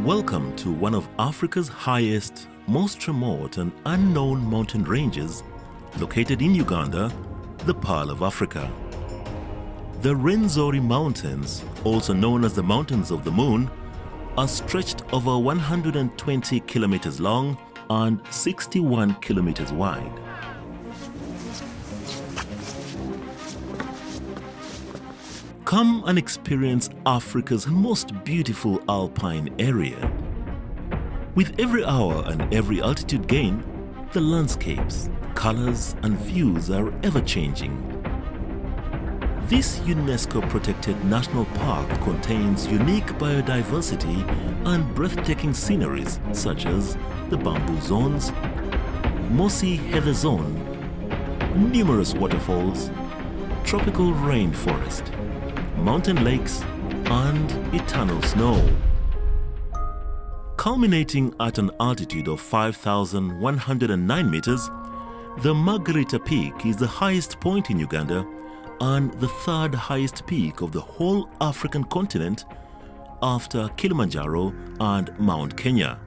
Welcome to one of Africa's highest, most remote and unknown mountain ranges located in Uganda, the Pearl of Africa. The Rwenzori Mountains, also known as the Mountains of the Moon, are stretched over 120 kilometers long and 61 kilometers wide. Come and experience Africa's most beautiful alpine area. With every hour and every altitude gain, the landscapes, colors and views are ever-changing. This UNESCO-protected national park contains unique biodiversity and breathtaking sceneries such as the bamboo zones, mossy heather zone, numerous waterfalls, tropical rainforest, mountain lakes and eternal snow. Culminating at an altitude of 5,109 meters, the Margherita Peak is the highest point in Uganda and the third highest peak of the whole African continent after Kilimanjaro and Mount Kenya.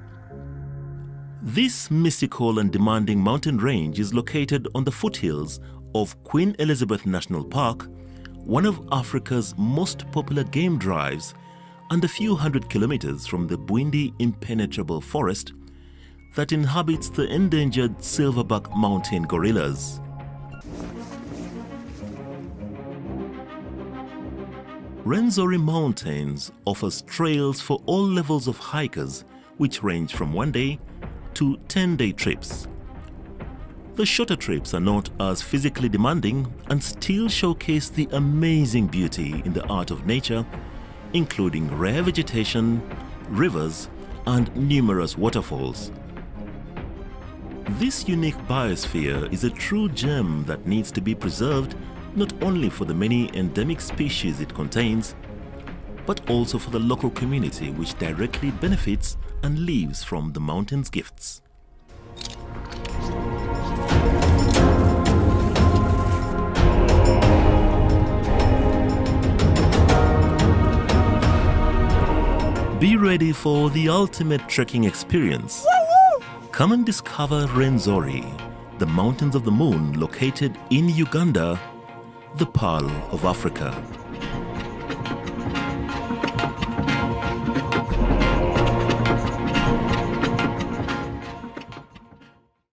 This mystical and demanding mountain range is located on the foothills of Queen Elizabeth National Park, one of Africa's most popular game drives, and a few hundred kilometers from the Bwindi impenetrable forest that inhabits the endangered silverback mountain gorillas. Rwenzori Mountains offers trails for all levels of hikers, which range from 1-day to 10-day trips. The shorter trips are not as physically demanding and still showcase the amazing beauty in the art of nature, including rare vegetation, rivers, and numerous waterfalls. This unique biosphere is a true gem that needs to be preserved not only for the many endemic species it contains, but also for the local community which directly benefits and lives from the mountain's gifts. Be ready for the ultimate trekking experience. Come and discover Rwenzori, the Mountains of the Moon located in Uganda, the Pearl of Africa.